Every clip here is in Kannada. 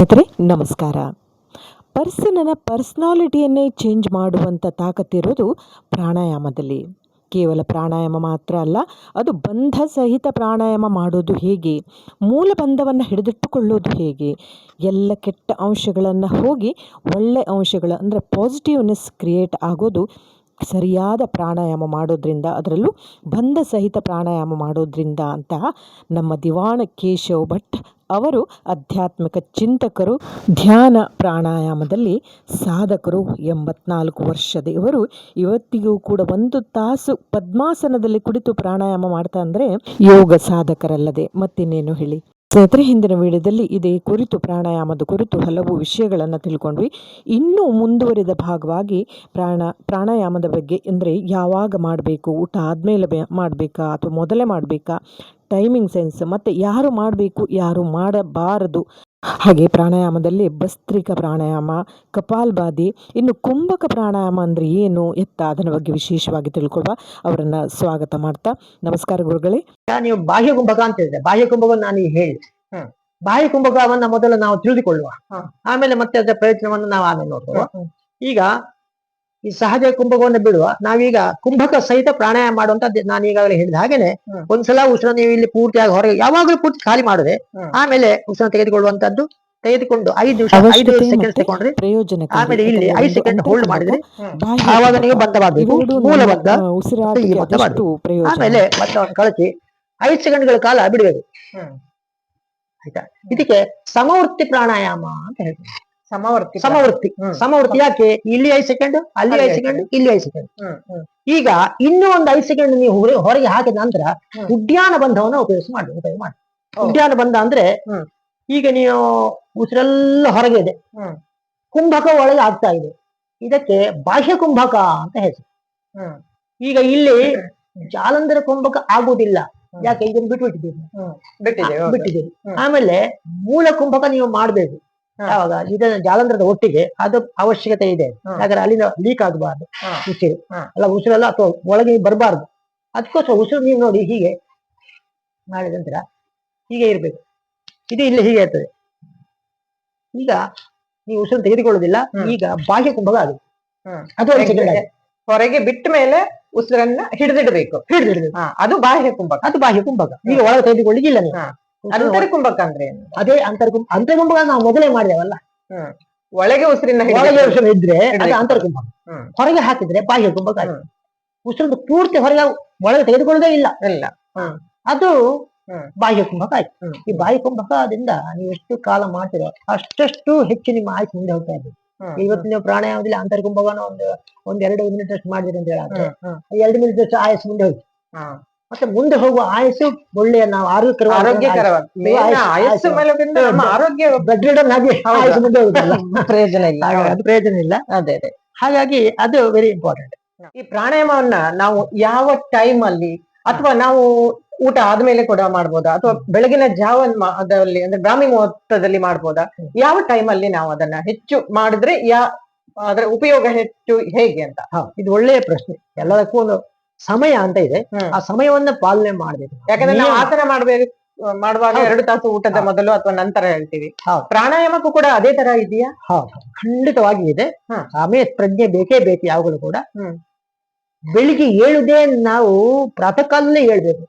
ಸ್ನೇಹಿತರೆ ನಮಸ್ಕಾರ. ಪರ್ಸನ್ನ ಪರ್ಸ್ನಾಲಿಟಿಯನ್ನೇ ಚೇಂಜ್ ಮಾಡುವಂಥ ತಾಕತ್ತಿರೋದು ಪ್ರಾಣಾಯಾಮದಲ್ಲಿ. ಕೇವಲ ಪ್ರಾಣಾಯಾಮ ಮಾತ್ರ ಅಲ್ಲ, ಅದು ಬಂಧ ಸಹಿತ ಪ್ರಾಣಾಯಾಮ ಮಾಡೋದು ಹೇಗೆ, ಮೂಲ ಬಂಧವನ್ನು ಹಿಡಿದಿಟ್ಟುಕೊಳ್ಳೋದು ಹೇಗೆ, ಎಲ್ಲ ಕೆಟ್ಟ ಅಂಶಗಳನ್ನು ಹೋಗಿ ಒಳ್ಳೆ ಅಂಶಗಳ ಅಂದರೆ ಪಾಸಿಟಿವ್ನೆಸ್ ಕ್ರಿಯೇಟ್ ಆಗೋದು ಸರಿಯಾದ ಪ್ರಾಣಾಯಾಮ ಮಾಡೋದ್ರಿಂದ, ಅದರಲ್ಲೂ ಬಂಧ ಸಹಿತ ಪ್ರಾಣಾಯಾಮ ಮಾಡೋದ್ರಿಂದ ಅಂತ ನಮ್ಮ ದಿವಾಣ ಕೇಶವ್ ಭಟ್ ಅವರು ಆಧ್ಯಾತ್ಮಿಕ ಚಿಂತಕರು, ಧ್ಯಾನ ಪ್ರಾಣಾಯಾಮದಲ್ಲಿ ಸಾಧಕರು, 84 ವರ್ಷದ ಇವರು ಇವತ್ತಿಗೂ ಕೂಡ 1 ತಾಸು ಪದ್ಮಾಸನದಲ್ಲಿ ಕುಳಿತು ಪ್ರಾಣಾಯಾಮ ಮಾಡ್ತಾ ಅಂದರೆ ಯೋಗ ಸಾಧಕರಲ್ಲದೆ ಮತ್ತಿನ್ನೇನು ಹೇಳಿ. ಸ್ನೇಹಿತರೆ, ಹಿಂದಿನ ವಿಡಿಯೋದಲ್ಲಿ ಇದೇ ಕುರಿತು ಪ್ರಾಣಾಯಾಮದ ಕುರಿತು ಹಲವು ವಿಷಯಗಳನ್ನು ತಿಳ್ಕೊಂಡ್ವಿ. ಇನ್ನೂ ಮುಂದುವರಿದ ಭಾಗವಾಗಿ ಪ್ರಾಣಾಯಾಮದ ಬಗ್ಗೆ ಅಂದರೆ ಯಾವಾಗ ಮಾಡಬೇಕು, ಊಟ ಆದಮೇಲೆ ಮಾಡಬೇಕಾ ಅಥವಾ ಮೊದಲೇ ಮಾಡಬೇಕಾ, ಟೈಮಿಂಗ್ ಸೆನ್ಸ್, ಮತ್ತು ಯಾರು ಮಾಡಬೇಕು ಯಾರು ಮಾಡಬಾರದು, ಹಾಗೆ ಪ್ರಾಣಾಯಾಮದಲ್ಲಿ ಭಸ್ತ್ರಿಕ ಪ್ರಾಣಾಯಾಮ, ಕಪಾಲ್ಭಾತಿ, ಇನ್ನು ಕುಂಭಕ ಪ್ರಾಣಾಯಾಮ ಅಂದರೆ ಏನು ಎತ್ತ ಅದರ ಬಗ್ಗೆ ವಿಶೇಷವಾಗಿ ತಿಳ್ಕೊಳ್ವಾ. ಅವರನ್ನು ಸ್ವಾಗತ ಮಾಡ್ತಾ, ನಮಸ್ಕಾರ ಗುರುಗಳೇ. ನೀವು ಬಾಹ್ಯ ಕುಂಭಕ ಅಂತ ಹೇಳಿದ್ರೆ, ಬಾಹ್ಯ ಕುಂಭಕವನ್ನು ನಾನು ಹೇಳಿ ಬಾಹ್ಯ ಕುಂಭಕವನ್ನ ಮೊದಲು ನಾವು ತಿಳಿದುಕೊಳ್ಳುವ, ಆಮೇಲೆ ಮತ್ತೆ ಅದರ ಪ್ರಯತ್ನವನ್ನು ನಾವು ಆಮೇಲೆ ನೋಡುವ. ಈಗ ಈ ಸಹಜ ಕುಂಭಕವನ್ನು ಬಿಡುವ, ನಾವೀಗ ಕುಂಭಕ ಸಹಿತ ಪ್ರಾಣಾಯಾಮ ಮಾಡುವಂತ ನಾನು ಈಗಾಗಲೇ ಹೇಳಿದ ಹಾಗೇನೆ ಒಂದ್ಸಲ ಉಸಿರ ನೀವು ಇಲ್ಲಿ ಪೂರ್ತಿಯಾಗಿ ಹೊರಗೆ ಯಾವಾಗಲೂ ಪೂರ್ತಿ ಖಾಲಿ ಮಾಡದೆ ಆಮೇಲೆ ಉಸಿರ ತೆಗೆದುಕೊಳ್ಳುವಂತದ್ದು, ತೆಗೆದುಕೊಂಡು 5 ನಿಮಿಷ 5 ಸೆಕೆಂಡ್ ತಗೊಂಡ್ರೆ ಆಮೇಲೆ ಇಲ್ಲಿ 5 ಸೆಕೆಂಡ್ ಹೋಲ್ಡ್ ಮಾಡಿದ್ರೆ ಆವಾಗ ನೀವು ಬದ್ಧವಾಗಬೇಕು, ಮೂಲ ಬದ್ಧ, ಆಮೇಲೆ ಬದ್ಧವನ್ನು ಕಳಚಿ 5 ಸೆಕೆಂಡ್ಗಳ ಕಾಲ ಬಿಡಬೇಕು. ಆಯ್ತಾ? ಇದಕ್ಕೆ ಸಮವರ್ತಿ ಪ್ರಾಣಾಯಾಮ ಅಂತ ಹೇಳ್ತೀವಿ. ಸಮವರ್ತಿ ಯಾಕೆ? ಇಲ್ಲಿ 5 ಸೆಕೆಂಡ್, ಅಲ್ಲಿ 5 ಸೆಕೆಂಡ್, ಇಲ್ಲಿ 5 ಸೆಕೆಂಡ್. ಈಗ ಇನ್ನೂ ಒಂದು 5 ಸೆಕೆಂಡ್ ನೀವು ಹೊರಗೆ ಹಾಕಿದ ನಂತರ ಉಡ್ಯಾನ ಬಂಧವನ್ನು ಉಪಯೋಗ ಮಾಡಿ. ಉಡ್ಯಾನ ಬಂಧ ಅಂದ್ರೆ ಈಗ ನೀವು ಉಸಿರೆಲ್ಲ ಹೊರಗೆ ಇದೆ, ಕುಂಭಕ ಒಳಗೆ ಆಗ್ತಾ ಇದೆ, ಇದಕ್ಕೆ ಬಾಹ್ಯ ಕುಂಭಕ ಅಂತ ಹೆಸರು. ಈಗ ಇಲ್ಲಿ ಜಾಲಂಧರ ಕುಂಭಕ ಆಗುವುದಿಲ್ಲ, ಯಾಕೆ? ಇದನ್ನು ಬಿಟ್ಟಿದ್ದೀರಿ. ಆಮೇಲೆ ಮೂಲ ಕುಂಭಕ ನೀವು ಮಾಡ್ಬೇಕು. ಯಾವಾಗ ಇದನ್ನ ಜಾಲಂಧರದ ಒಟ್ಟಿಗೆ ಅದು ಅವಶ್ಯಕತೆ ಇದೆ, ಯಾಕಂದ್ರೆ ಅಲ್ಲಿಂದ ಲೀಕ್ ಆಗಬಾರ್ದು ಉಸಿರು, ಅಲ್ಲ ಉಸಿರೆಲ್ಲ ಅಥವಾ ಒಳಗೆ ಬರಬಾರ್ದು. ಅದಕ್ಕೋಸ್ಕರ ಉಸಿರು ನೀವು ನೋಡಿ ಹೀಗೆ ಮಾಡಿದ ನಂತರ ಹೀಗೆ ಇರ್ಬೇಕು, ಇದು ಇಲ್ಲಿ ಹೀಗೆ ಇರ್ತದೆ. ಈಗ ನೀವು ಉಸಿರು ತೆಗೆದುಕೊಳ್ಳುವುದಿಲ್ಲ, ಈಗ ಬಾಹ್ಯ ಕುಂಭಕ ಆಗುತ್ತೆ. ಅದು ಹೊರಗೆ ಬಿಟ್ಟ ಮೇಲೆ ಉಸಿರನ್ನ ಹಿಡಿದಿಡಬೇಕು. ಅದು ಬಾಹ್ಯ ಕುಂಭಕ. ಈಗ ಒಳಗೆ ತೆಗೆದುಕೊಳ್ಳಿಕ್ಕಿಲ್ಲ ನೀವು. ಅಂತರ ಕುಂಭಕ ಅಂದ್ರೆ ಅದೇ ಅಂತರ್ಕುಂಭಕ ನಾವು ಮೊದಲೇ ಮಾಡಿದೇವಲ್ಲ. ಒಳಗೆ ಉಸಿರಿನ ಉಸಿರು ಇದ್ರೆ ಅದು ಅಂತರ್ಕುಂಭಕ, ಹೊರಗೆ ಹಾಕಿದ್ರೆ ಬಾಹ್ಯ ಕುಂಭಕ. ಉಸಿರು ಪೂರ್ತಿ ಹೊರಗೆ ಒಳಗೆ ತೆಗೆದುಕೊಳ್ಳೋದೇ ಇಲ್ಲ, ಅದು ಬಾಹ್ಯ ಕುಂಭಕ ಆಯ್ತು. ಈ ಬಾಹ್ಯ ಕುಂಭಕದಿಂದ ನೀವು ಎಷ್ಟು ಕಾಲ ಮಾಡ್ತೀರೋ ಅಷ್ಟು ಹೆಚ್ಚು ನಿಮ್ಮ ಆಯ್ತು ಮುಂದೆ ಹೋಗ್ತಾ ಇದೆ. ಇವತ್ತು ನೀವು ಪ್ರಾಣಾಯಾಮದಲ್ಲಿ ಅಂತರ್ಕುಂಭಕನ ಒಂದ್ 2 ಮಿನಿಟ್ ಅಷ್ಟು ಮಾಡಿದಿರಿ ಅಂತ ಹೇಳಿದ್ರೆ 2 ಮಿನಿಟ್ ಅಷ್ಟು ಆಯಸ್ಸು ಮುಂದೆ ಹೋಯ್ತು. ಮತ್ತೆ ಮುಂದೆ ಹೋಗುವ ಆಯಸ್ಸು ಒಳ್ಳೆಯ ನಾವು ಪ್ರಯೋಜನ ಇಲ್ಲ. ಅದೇ ಹಾಗಾಗಿ ಅದು ವೆರಿ ಇಂಪಾರ್ಟೆಂಟ್. ಈ ಪ್ರಾಣಾಯಾಮವನ್ನ ನಾವು ಯಾವ ಟೈಮ್ ಅಲ್ಲಿ, ಅಥವಾ ನಾವು ಊಟ ಆದ್ಮೇಲೆ ಕೂಡ ಮಾಡ್ಬೋದಾ, ಅಥವಾ ಬೆಳಗಿನ ಜಾವದಲ್ಲಿ ಅಂದ್ರೆ ಬ್ರಾಹ್ಮಿ ಮುಹೂರ್ತದಲ್ಲಿ ಮಾಡ್ಬೋದಾ? ಯಾವ ಟೈಮ್ ಅಲ್ಲಿ ನಾವು ಅದನ್ನ ಹೆಚ್ಚು ಮಾಡಿದ್ರೆ ಅದರ ಉಪಯೋಗ ಹೆಚ್ಚು ಹೇಗೆ ಅಂತ? ಇದು ಒಳ್ಳೆಯ ಪ್ರಶ್ನೆ. ಎಲ್ಲದಕ್ಕೂ ಒಂದು ಸಮಯ ಅಂತ ಇದೆ, ಆ ಸಮಯವನ್ನ ಪಾಲನೆ ಮಾಡ್ಬೇಕು. ಯಾಕಂದ್ರೆ ನಾವು ಆಸನ ಮಾಡುವಾಗ 2 ತಾಸು ಊಟದ ಮೊದಲು ಅಥವಾ ನಂತರ ಹೇಳ್ತೀವಿ. ಪ್ರಾಣಾಯಾಮಕ್ಕೂ ಕೂಡ ಅದೇ ತರ ಇದೆಯಾ? ಖಂಡಿತವಾಗಿ ಇದೆ. ಸಮಯ ಪ್ರಜ್ಞೆ ಬೇಕೇ ಬೇಕು ಯಾವಾಗಲೂ ಕೂಡ. ಬೆಳಿಗ್ಗೆ ಏಳುದೇ ನಾವು ಪ್ರಾತಃ ಕಾಲದಲ್ಲೇ ಹೇಳ್ಬೇಕು.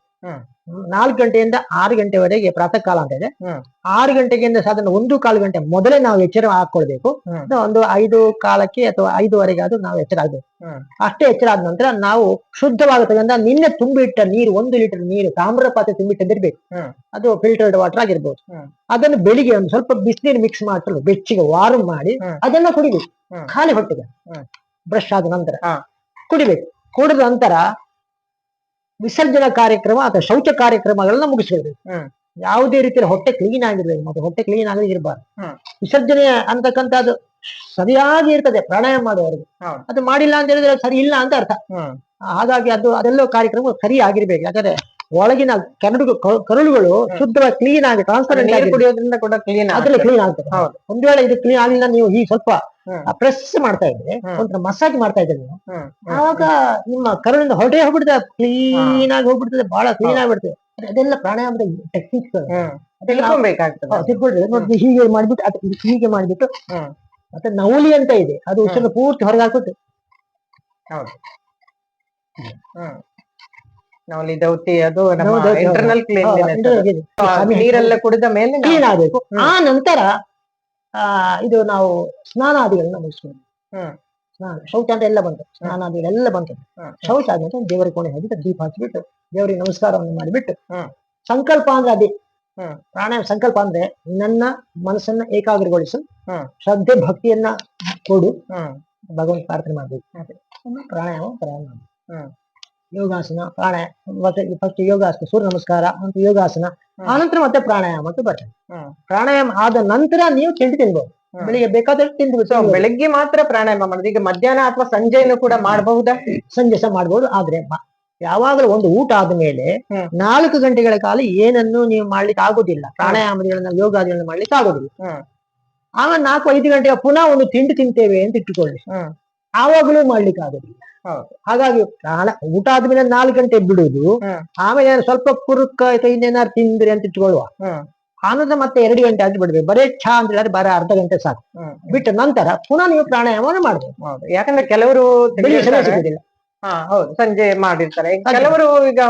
4 ಗಂಟೆಯಿಂದ 6 ಗಂಟೆವರೆಗೆ ಪ್ರಾತಃ ಕಾಲ ಅಂತ ಇದೆ. 6 ಗಂಟೆಗಿಂತ ಸಾಧಾರಣ 1-1/4 ಗಂಟೆ ಮೊದಲೇ ನಾವು ಎಚ್ಚರ ಹಾಕೊಳ್ಬೇಕು. ಒಂದು 5 ಕಾಲಕ್ಕೆ ಅಥವಾ 5:15 ಆದ್ರೂ ನಾವು ಎಚ್ಚರ ಆಗ್ಬೇಕು. ಅಷ್ಟೇ ಎಚ್ಚರ ಆದ ನಂತರ ನಾವು ಶುದ್ಧವಾಗತಕ್ಕಂಥ ನಿನ್ನೆ ತುಂಬಿಟ್ಟ ನೀರು, 1 ಲೀಟರ್ ನೀರು ತಾಮ್ರ ಪಾತ್ರೆ ತುಂಬಿಟ್ಟಿರ್ಬೇಕು. ಅದು ಫಿಲ್ಟರ್ಡ್ ವಾಟರ್ ಆಗಿರ್ಬೋದು. ಅದನ್ನು ಬೆಳಿಗ್ಗೆ ಒಂದು ಸ್ವಲ್ಪ ಬಿಸಿನೀರು ಮಿಕ್ಸ್ ಮಾಡ್ಕೊಂಡು ಬೆಚ್ಚಿಗೆ ವಾರ್ಮ್ ಮಾಡಿ ಅದನ್ನ ಕುಡಿಬೇಕು. ಖಾಲಿ ಹೊಟ್ಟೆಗೆ ಬ್ರಷ್ ಆದ ನಂತರ ಕುಡಿಬೇಕು. ಕುಡಿದ ನಂತರ ವಿಸರ್ಜನಾ ಕಾರ್ಯಕ್ರಮ ಅಥವಾ ಶೌಚ ಕಾರ್ಯಕ್ರಮಗಳನ್ನ ಮುಗಿಸ್ಕೊಳ್ಬೇಕು. ಯಾವುದೇ ರೀತಿಯಲ್ಲಿ ಹೊಟ್ಟೆ ಕ್ಲೀನ್ ಆಗಿರ್ಬೇಕು, ಮತ್ತೆ ಹೊಟ್ಟೆ ಕ್ಲೀನ್ ಆಗದೆ ಇರಬಾರ್ದು. ವಿಸರ್ಜನೆ ಅಂತಕ್ಕಂಥದ್ದು ಸರಿಯಾಗಿ ಇರ್ತದೆ ಪ್ರಾಣಾಯಾಮ ಮಾಡುವವರಿಗೆ. ಅದು ಮಾಡಿಲ್ಲ ಅಂತ ಹೇಳಿದ್ರೆ ಸರಿ ಇಲ್ಲ ಅಂತ ಅರ್ಥ. ಹಾಗಾಗಿ ಅದೆಲ್ಲ ಕಾರ್ಯಕ್ರಮ ಸರಿ ಆಗಿರ್ಬೇಕು. ಯಾಕಂದ್ರೆ ಒಳಗಿನ ಕರುಳುಗಳು ಶುದ್ಧವಾಗಿ ಕ್ಲೀನ್ ಆಗಿ ಟ್ರಾನ್ಸ್ಪರೆಂಟ್ ಆಗಿ ಕುಡಿಯೋದ್ರಿಂದ ಕೂಡ ಕ್ಲೀನ್ ಆಗ್ತದೆ. ಒಂದ್ ವೇಳೆ ಇದು ಕ್ಲೀನ್ ಆಗಲಿಲ್ಲ, ನೀವು ಈ ಸ್ವಲ್ಪ ಪ್ರೆಸ್ ಮಾಡ್ತಾ ಇದ್ರೆ, ಒಂಥರ ಮಸಾಜ್ ಮಾಡ್ತಾ ಇದ್ರೆ ನೀವು, ಆವಾಗ ನಿಮ್ಮ ಕರುಳಿಂದ ಹೊರಟೆ ಹೋಗ್ಬಿಡ್ತದೆ, ಕ್ಲೀನ್ ಆಗಿ ಹೋಗ್ಬಿಡ್ತದೆ, ಬಹಳ ಕ್ಲೀನ್ ಆಗ್ಬಿಡ್ತದೆ. ಅದೆಲ್ಲ ಪ್ರಾಣಾಯಾಮದ ಟೆಕ್ನಿಕ್ಸ್. ತಿಳ್ಕೊಬೇಕಾಗ್ತದೆ. ತಿಳ್ಕೊಳ್ರಿ ನೋಡಿ, ಹೀಗೆ ಮಾಡ್ಬಿಟ್ಟು ಹೀಗೆ ಮಾಡ್ಬಿಟ್ಟು ಮತ್ತೆ ನೌಲಿ ಅಂತ ಇದೆ, ಅದು ಉಸಿರನ್ನ ಪೂರ್ತಿ ಹೊರಗೆ ಹಾಕ್ಬಿಟ್ಟು. ಹೌದು. ನವಲಿ ದೌತಿ ಅದು ನಮ್ಮ ಇಂಟರ್ನಲ್ ನೀರೆಲ್ಲ ಕುಡಿದ ಮೇಲೆ ಕ್ಲೀನ್ ಆಗ್ಬೇಕು. ಆ ನಂತರ ಇದು ನಾವು ಸ್ನಾನಾದಿಗಳನ್ನ ಮುಗಿಸ್ಕೊಂಡು, ಶೌಚ ಅಂತ ಎಲ್ಲ ಬಂತು, ಸ್ನಾನಾದಿಗಳೆಲ್ಲ ಬಂತು. ಶೌಚ ಆದ್ಮೇಲೆ ದೇವರಿಗೆ ಕೋಣೆ ಹೋಗ್ಬಿಟ್ಟು ದೀಪ ಹಚ್ಬಿಟ್ಟು ದೇವರಿಗೆ ನಮಸ್ಕಾರವನ್ನು ಮಾಡಿಬಿಟ್ಟು ಸಂಕಲ್ಪ ಅಂದ್ರೆ ಅದೇ ಪ್ರಾಣಾಯಾಮ. ಸಂಕಲ್ಪ ಅಂದ್ರೆ ನನ್ನ ಮನಸ್ಸನ್ನ ಏಕಾಗ್ರಗೊಳಿಸು, ಶ್ರದ್ಧೆ ಭಕ್ತಿಯನ್ನ ಕೊಡು, ಭಗವಂತ ಪ್ರಾರ್ಥನೆ ಮಾಡ್ಬೇಕು. ಪ್ರಾಣಾಯಾಮ ಪ್ರಾರಂಭ. ಯೋಗಾಸನ, ಪ್ರಾಣಾಯಾಮ, ಫಸ್ಟ್ ಯೋಗಾಸನ, ಸೂರ್ಯ ನಮಸ್ಕಾರ ಮತ್ತು ಯೋಗಾಸನ, ಆನಂತರ ಮತ್ತೆ ಪ್ರಾಣಾಯಾಮ ಅಂತ ಬರ್ತದೆ. ಪ್ರಾಣಾಯಾಮ ಆದ ನಂತರ ನೀವು ತಿಂಡಿ ತಿನ್ಬಹುದು. ಬೆಳಿಗ್ಗೆ ಬೇಕಾದಷ್ಟು ತಿಂದು ಬೆಳಗ್ಗೆ ಮಾತ್ರ ಪ್ರಾಣಾಯಾಮ ಮಾಡುದು. ಈಗ ಮಧ್ಯಾಹ್ನ ಅಥವಾ ಸಂಜೆಯನ್ನು ಕೂಡ ಮಾಡಬಹುದಾ? ಸಂಜೆ ಸಹ ಮಾಡ್ಬೋದು. ಆದ್ರೆ ಯಾವಾಗಲೂ ಒಂದು ಊಟ ಆದ್ಮೇಲೆ 4 ಗಂಟೆಗಳ ಕಾಲ ಏನನ್ನು ನೀವು ಮಾಡ್ಲಿಕ್ಕೆ ಆಗುದಿಲ್ಲ, ಪ್ರಾಣಾಯಾಮಗಳನ್ನ ಯೋಗಾದಿಗಳನ್ನ ಮಾಡ್ಲಿಕ್ಕೆ ಆಗುದಿಲ್ಲ. ಆಮೇಲೆ 4-5 ಗಂಟೆಗೆ ಪುನಃ ಒಂದು ತಿಂಡಿ ತಿಂತೇವೆ ಅಂತ ಇಟ್ಟುಕೊಳ್ಳಿ, ಆವಾಗಲೂ ಮಾಡ್ಲಿಕ್ಕೆ ಆಗುದಿಲ್ಲ. ಹಾಗಾಗಿ ಊಟ ಆದ್ಮೇಲೆ 4 ಗಂಟೆ ಬಿಡುದು, ಆಮೇಲೆ ಸ್ವಲ್ಪ ಕುರುಕ ಇನ್ನೇನಾರು ತಿಂದ್ರಿ ಅಂತ ಇಟ್ಕೊಳ್ಳುವ, ಆನಂತರ ಮತ್ತೆ 2 ಗಂಟೆ ಆಗಿ ಬಿಡ್ಬೇಕು. ಬರೇ ಚಾ ಅಂತ ಹೇಳಿದ್ರೆ ಬರೀ ಅರ್ಧ ಗಂಟೆ ಸಾಕು. ಬಿಟ್ಟ ನಂತರ ಪುನಃ ನೀವು ಪ್ರಾಣಾಯಾಮವನ್ನು ಮಾಡ್ಬೋದು. ಯಾಕಂದ್ರೆ ಕೆಲವರು ಸಿಗುದಿಲ್ಲ. ಹೌದು, ಸಂಜೆ ಮಾಡಿರ್ತಾರೆ. ಕೆಲವರು ಈಗ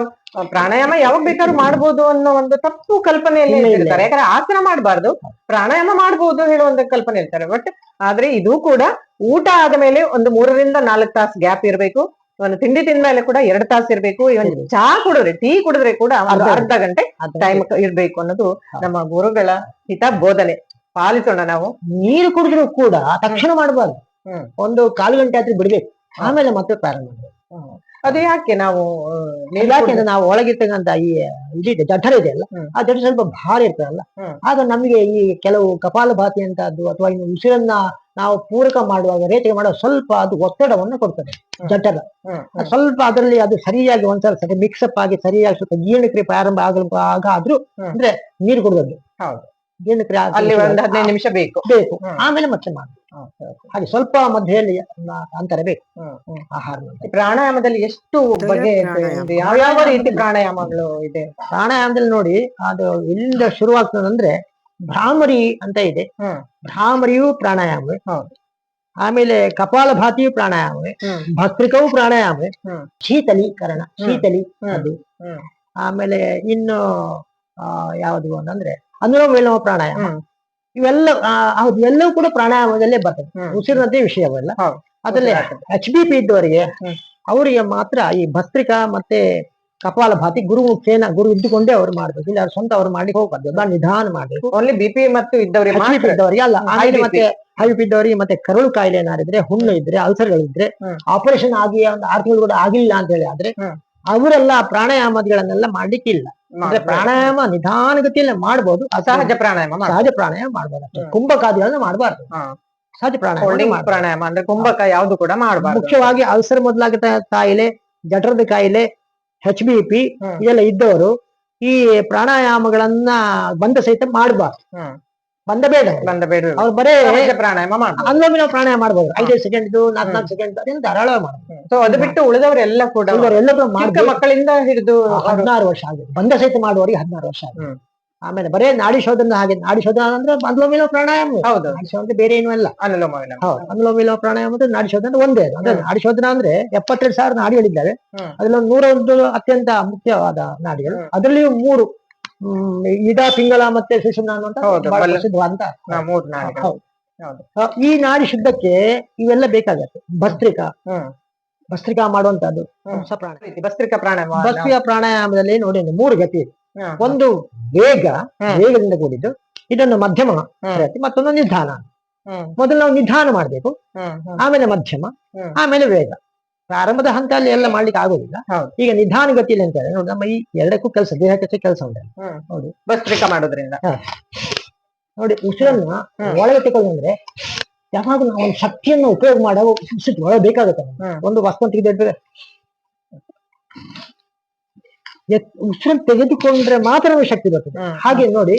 ಪ್ರಾಣಾಯಾಮ ಯಾವಾಗ ಬೇಕಾದ್ರೂ ಮಾಡ್ಬೋದು ಅನ್ನೋ ಒಂದು ತಪ್ಪು ಕಲ್ಪನೆಯಲ್ಲಿ ಇರ್ತಾರೆ. ಯಾಕಂದ್ರೆ ಆಸನ ಮಾಡಬಾರ್ದು, ಪ್ರಾಣಾಯಾಮ ಮಾಡ್ಬೋದು ಹೇಳುವಂತ ಕಲ್ಪನೆ ಇರ್ತಾರೆ. ಬಟ್ ಆದ್ರೆ ಇದು ಕೂಡ ಊಟ ಆದ ಮೇಲೆ ಒಂದು 3 ರಿಂದ 4 ತಾಸು ಗ್ಯಾಪ್ ಇರಬೇಕು. ಒಂದು ತಿಂಡಿ ತಿಂದ್ಮೇಲೆ ಕೂಡ 2 ತಾಸು ಇರ್ಬೇಕು. ಇವನ್ ಚಾ ಕುಡಿದ್ರೆ, ಟೀ ಕುಡಿದ್ರೆ ಕೂಡ ಒಂದು ಅರ್ಧ ಗಂಟೆ ಟೈಮ್ ಇರ್ಬೇಕು ಅನ್ನೋದು ನಮ್ಮ ಗುರುಗಳ ಹಿತ ಬೋಧನೆ. ಪಾಲಿಸೋಣ ನಾವು. ನೀರು ಕುಡಿದ್ರು ಕೂಡ ತಕ್ಷಣ ಮಾಡಬಾರ್ದು, ಒಂದು 1/4 ಗಂಟೆ ಆದ್ರೂ ಬಿಡ್ಬೇಕು, ಆಮೇಲೆ ಮತ್ತೆ ಪ್ರಾರಂಭ ಮಾಡ್ಬೇಕು. ಅದು ಯಾಕೆ ನಾವು ಯಾಕೆಂದ್ರೆ ನಾವು ಒಳಗಿರ್ತಕ್ಕಂಥ ಈ ಇದಿದೆ ಜಠರ ಇದೆ ಅಲ್ಲ, ಆ ಜಠರ ಸ್ವಲ್ಪ ಭಾರ ಇರ್ತದಲ್ಲ, ಆಗ ನಮಗೆ ಈ ಕೆಲವು ಕಪಾಲಭಾತಿ ಅಂತದ್ದು ಅಥವಾ ಇನ್ನು ಉಸಿರನ್ನ ನಾವು ಪೂರಕ ಮಾಡುವಾಗ ರೇಖೆ ಮಾಡುವಾಗ ಸ್ವಲ್ಪ ಅದು ಒತ್ತಡವನ್ನು ಕೊಡ್ತದೆ ಜಠರ. ಸ್ವಲ್ಪ ಅದರಲ್ಲಿ ಅದು ಸರಿಯಾಗಿ ಒಂದ್ಸಲ ಮಿಕ್ಸಪ್ ಆಗಿ ಸರಿಯಾಗಿ ಸ್ವಲ್ಪ ಜೀರ್ಣಕ್ರಿಯೆ ಪ್ರಾರಂಭ ಆಗಾದ್ರೂ ಅಂದ್ರೆ ನೀರು ಕುಡಿದದ್ದು. ಜೀರ್ಣಕ್ರಿಯೆ ಅಲ್ಲಿ ಒಂದು 15 ನಿಮಿಷ ಬೇಕು, ಆಮೇಲೆ ಮತ್ತೆ ಮಾಡಿ. ಹಾಗೆ ಸ್ವಲ್ಪ ಮಧ್ಯೆಯಲ್ಲಿ ಅಂತರ ಬೇಕು. ಆಹಾರ ಪ್ರಾಣಾಯಾಮದಲ್ಲಿ ಎಷ್ಟು ಬಗೆ, ಯಾವ ರೀತಿ ಪ್ರಾಣಾಯಾಮಗಳು ಇದೆ? ಪ್ರಾಣಾಯಾಮದಲ್ಲಿ ನೋಡಿ, ಅದು ಎಲ್ಲಿಂದ ಶುರುವಾಗ್ತದಂದ್ರೆ ಭ್ರಾಮರಿ ಅಂತ ಇದೆ, ಭ್ರಾಮರಿಯೂ ಪ್ರಾಣಾಯಾಮವೇ, ಆಮೇಲೆ ಕಪಾಲಭಾತಿಯು ಪ್ರಾಣಾಯಾಮವೇ, ಭಸ್ತ್ರಿಕವು ಪ್ರಾಣಾಯಾಮವೇ, ಶೀತಲೀಕರಣ ಶೀತಲಿ ಅದು, ಆಮೇಲೆ ಇನ್ನು ಯಾವುದು ಅಂತಂದ್ರೆ ಅನುಲೋಮ ವಿಲೋಮ ಪ್ರಾಣಾಯಾಮ, ಇವೆಲ್ಲ ಹೌದು ಎಲ್ಲವೂ ಕೂಡ ಪ್ರಾಣಾಯಾಮದಲ್ಲೇ ಬರ್ತದೆ, ಉಸಿರಿನದ್ದೇ ವಿಷಯವೆಲ್ಲ. ಅದ್ರಲ್ಲಿ HBP ಇದ್ದವರಿಗೆ ಅವರಿಗೆ ಮಾತ್ರ ಈ ಭಸ್ತ್ರಿಕಾ ಮತ್ತೆ ಕಪಾಲಭಾತಿ ಗುರು ಇದ್ದುಕೊಂಡೇ ಅವ್ರು ಮಾಡ್ಬೇಕು, ಇಲ್ಲ ಸ್ವಂತ ಅವ್ರು ಮಾಡ್ಲಿಕ್ಕೆ ಹೋಗ್ಬಾರ್ದು, ನಿಧಾನ ಮಾಡ್ಬೇಕು. ಓನ್ಲಿ BP ಮತ್ತು ಇದ್ದವರಿಗೆ ಅಲ್ಲ, ಆಮೇಲೆ ಮತ್ತೆ HBP ಇದ್ದವರಿಗೆ ಮತ್ತೆ ಕರುಳು ಕಾಯಿಲೆ ಏನಾರಿದ್ರೆ, ಹುಣ್ಣು ಇದ್ರೆ, ಅಲ್ಸರ್ಗಳಿದ್ರೆ, ಆಪರೇಷನ್ ಆಗಿ ಒಂದು 6 ತಿಂಗಳು ಕೂಡ ಆಗಿಲ್ಲ ಅಂತ ಹೇಳಿ ಆದ್ರೆ ಅವರೆಲ್ಲ ಪ್ರಾಣಾಯಾಮಗಳನ್ನೆಲ್ಲ ಮಾಡ್ಲಿಕ್ಕಿಲ್ಲ. ಅಂದ್ರೆ ಪ್ರಾಣಾಯಾಮ ನಿಧಾನಗತಿಯಲ್ಲೇ ಮಾಡ್ಬೋದು, ಸಹಜ ಪ್ರಾಣಾಯಾಮ ಮಾಡ್ಬೋದು ಅಷ್ಟೇ. ಕುಂಭಕಾದಿಗಳನ್ನ ಮಾಡಬಾರ್ದು, ಸಹಜ ಪ್ರಾಣಾಯಾಮ ಅಂದ್ರೆ ಕುಂಭಕ ಯಾವ್ದು ಕೂಡ ಮಾಡಬಾರ್ದು. ಮುಖ್ಯವಾಗಿ ಅಲ್ಸರ್ ಮೊದಲಾಗಿದ್ದ ಕಾಯಿಲೆ, ಜಠರದ ಕಾಯಿಲೆ, HBP ಇದೆಲ್ಲ ಇದ್ದವರು ಈ ಪ್ರಾಣಾಯಾಮಗಳನ್ನ ಬಂದ ಸಹಿತ ಮಾಡಬಾರ್ದು, ಬಂದ ಬೇಡ ಅವ್ರು ಬರೇ ಪ್ರಾಣಾಯಾಮ ಮಾಡ್ಬೋದು. ಅನುಲೋಮ ಪ್ರಾಣಾಯಾಮ ಮಾಡ್ಬೋದು, 5 ಸೆಕೆಂಡ್ 4 ಸೆಕೆಂಡ್ ಅದನ್ನ ಧಾರಾಳ ಮಾಡ್ಬೋದು. ಸೊ ಅದು ಬಿಟ್ಟು ಉಳಿದವರೆಲ್ಲ ಕೂಡ ಮಕ್ಕಳಿಂದ ಹಿಡಿದು 16 ವರ್ಷ ಆಗಿದೆ, ಬಂದ ಸಹಿತ ಮಾಡುವವರಿಗೆ 16 ವರ್ಷ ಆಗಿದೆ. ಆಮೇಲೆ ಬರೇ ನಾಡಿ ಶೋಧನ, ಹಾಗೆ ನಾಡಿ ಶೋಧನ ಅಂದ್ರೆ ಅನುಲೋಮ ವಿಲೋಮ ಪ್ರಾಣಾಯಾಮ, ನಾಡಿ ಶೋಧನ ಬೇರೆ ಏನೂ ಅಲ್ಲ. ಅನುಲೋಮ ವಿಲೋಮ ಪ್ರಾಣಾಯಾಮ ಅಂದ್ರೆ ನಾಡಿ ಶೋಧನ ಒಂದೇ. ಅಂದ್ರೆ ನಾಡಿ ಶೋಧನ ಅಂದ್ರೆ 72,000 ನಾಡಿಗಳಿದ್ದಾವೆ, ಅದ್ರಲ್ಲಿ 101 ಅತ್ಯಂತ ಮುಖ್ಯವಾದ ನಾಡಿಗಳು, ಅದರಲ್ಲಿಯೂ 3 ಇಡಾ, ಪಿಂಗಲ ಮತ್ತೆ ಸುಷುಮ್ನ ಅನ್ನುವಂತ ಪ್ರಸಿದ್ಧವಾದಂತ 3 ನಾಡಿಗಳು. ಈ ನಾಡಿ ಶುದ್ಧಕ್ಕೆ ಇವೆಲ್ಲ ಬೇಕಾಗತ್ತೆ. ಭಸ್ತ್ರಿಕಾ ಮಾಡುವಂತದ್ದು ಭಸ್ತ್ರಿಕಾ ಪ್ರಾಣಾಯಾಮದಲ್ಲಿ ನೋಡಿ 3 ಗತಿ ಇದೆ. ಒಂದು ವೇಗದಿಂದ ಕೂಡಿದ್ದು, ಇದನ್ನು ಮಧ್ಯಮ ಗತಿ, ಮತ್ತೊಂದು ನಿಧಾನ. ಮೊದಲು ನಾವು ನಿಧಾನ ಮಾಡ್ಬೇಕು, ಆಮೇಲೆ ಮಧ್ಯಮ, ಆಮೇಲೆ ವೇಗ. ಪ್ರಾರಂಭದ ಹಂತದಲ್ಲಿ ಎಲ್ಲ ಮಾಡ್ಲಿಕ್ಕೆ ಆಗೋದಿಲ್ಲ. ಈಗ ನಿಧಾನ ಗತಿಯಲ್ಲಿ ಅಂತ ನೋಡಿ, ನಮ್ಮ ಈ ಎರಡಕ್ಕೂ ದೇಹಕ್ಕೆ ಕೆಲಸ ಉಂಟು. ಹೌದು, ಭಸ್ತ್ರಿಕಾ ಮಾಡೋದ್ರಿಂದ ನೋಡಿ ಉಸಿರನ್ನ ಒಳಗೆ ತಗೊಳ್ಳಂದ್ರೆ ಯಾವಾಗ ನಾವು ಒಂದು ಶಕ್ತಿಯನ್ನು ಉಪಯೋಗ ಮಾಡೋ ಒಳಗೆ ಬೇಕಾಗುತ್ತೆ. ಒಂದು ವಸ್ತು ತೆಗೆದಿಟ್ರೆ ಉಸಿರನ್ನು ತೆಗೆದುಕೊಂಡ್ರೆ ಮಾತ್ರ ನಮಗೆ ಶಕ್ತಿ ಬರ್ತದೆ. ಹಾಗೆ ನೋಡಿ,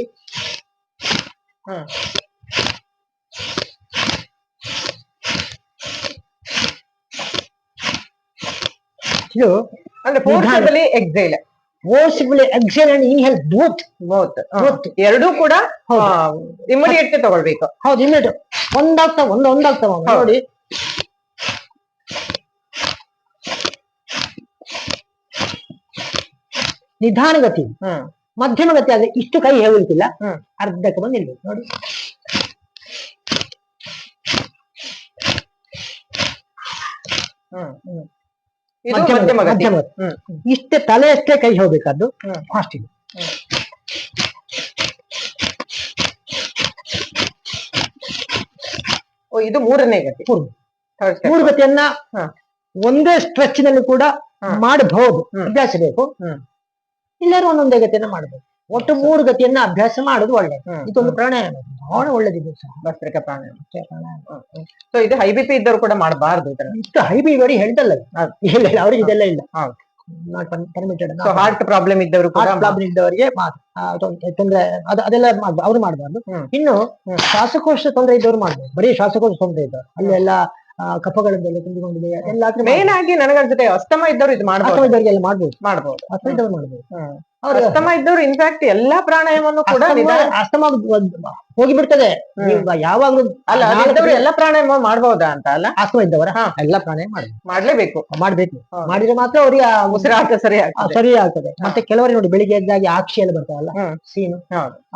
ಇದು ಅಂದ್ರೆ exile forcibly exhale and inhale both both ಎರಡೂ ಕೂಡ ಇಮಿಡಿಯೇಟ್ ತಗೊಳ್ಬೇಕು. ಹೌದು, ಇಮಿಡಿಯೇಟ್ ಒಂದಾಗ್ತಾವ ನೋಡಿ. ನಿಧಾನಗತಿ, ಮಧ್ಯಮ ಗತಿ ಆದ್ರೆ ಇಷ್ಟು ಕೈ ಹೇಳುತ್ತಿಲ್ಲ, ಅರ್ಧಕ್ಕೆ ಬಂದು ನಿಲ್ಬೇಕು ನೋಡಿ. ಮಧ್ಯಮ ಗತಿ ಇಷ್ಟೇ, ತಲೆಯಷ್ಟೇ ಕೈ ಹೋಗ್ಬೇಕಾದ್ದು ಫಾಸ್ಟ್ ಇದೆ. ಇದು ಮೂರನೇ ಗತಿ. ಮೂರು ಗತಿಯನ್ನ ಒಂದೇ ಸ್ಟ್ರೆಚ್ ನಲ್ಲಿ ಕೂಡ ಮಾಡಬಹುದು, ಅಭ್ಯಾಸ ಬೇಕು. ಇಲ್ಲಾರು ಒಂದೊಂದೇ ಗತಿಯನ್ನ ಮಾಡಬಹುದು. ಒಟ್ಟು ಮೂರು ಗತಿಯನ್ನ ಅಭ್ಯಾಸ ಮಾಡೋದು ಒಳ್ಳೆಯದು. ಇದೊಂದು ಪ್ರಾಣಾಯಾಮ ಬಹಳ ಒಳ್ಳೇದಿದೆ ಸಹ, ಭಸ್ತ್ರಿಕಾ ಪ್ರಾಣಾಯಾಮ. ಸೊ ಇದು ಹೈ ಬಿ ಪಿ ಇದ್ದವರು ಕೂಡ ಮಾಡಬಾರ್ದು. ಇಷ್ಟು ಹೈ ಬಿ ಬರೀ ಹೇಳ್ದಲ್ಲ, ಇಲ್ಲ ಅವ್ರಿಗೆ ಇದೆಲ್ಲ ಇಲ್ಲ. ಹಾರ್ಟ್ ಪ್ರಾಬ್ಲಮ್ ಇದ್ದವರು ಕೂಡ, ಪ್ರಾಬ್ಲಮ್ ಇದ್ದವರಿಗೆ ತೊಂದ್ರೆ ಅದೆಲ್ಲ ಅವ್ರು ಮಾಡಬಾರ್ದು. ಇನ್ನು ಶ್ವಾಸಕೋಶ ತೊಂದರೆ ಇದ್ದವ್ರು ಮಾಡ್ಬೋದು. ಬರೀ ಶ್ವಾಸಕೋಶ ತೊಂದರೆ ಇದ್ದವ್ರು, ಅಲ್ಲೆಲ್ಲ ಕಫಗಳಿಂದೆಲ್ಲ ತುಂಬಿಕೊಂಡಿದೆ ಎಲ್ಲ. ಮೇನ್ ಆಗಿ ನನಗನ್ಸುತ್ತೆ ಅಸ್ತಮ ಇದ್ದವರು ಇದು ಮಾಡ್ಬೋದು, ಅಸ್ತಮ ಇದ್ದವ್ರು ಮಾಡ್ಬೋದು. ಅಸ್ತಮ ಇದ್ದವರು ಇನ್ಫ್ಯಾಕ್ಟ್ ಎಲ್ಲಾ ಪ್ರಾಣಾಯಾಮವನ್ನು ಕೂಡ ಅಸ್ತಮ ಹೋಗಿಬಿಡ್ತದೆ. ಯಾವಾಗ್ಲೂ ಅಲ್ಲ, ಅದಿದ್ದವರು ಎಲ್ಲಾ ಪ್ರಾಣಾಯಾಮ ಮಾಡ್ಬೋದಾ ಅಂತ ಅಲ್ಲ? ಅಸ್ತಮ ಇದ್ದವರ ಎಲ್ಲಾ ಪ್ರಾಣಾಯಾಮ ಮಾಡ್ಲೇಬೇಕು. ಮಾಡಿದ್ರೆ ಮಾತ್ರ ಅವ್ರಿಗೆ ಉಸಿರಾಟ ಸರಿ ಆಗ್ತದೆ. ಮತ್ತೆ ಕೆಲವರಿಗೆ ನೋಡಿ ಬೆಳಿಗ್ಗೆ ಎದ್ದಾಗಿ ಆಕ್ಷಿ ಎಲ್ಲ ಬರ್ತಾವಲ್ಲ, ಸೀನು,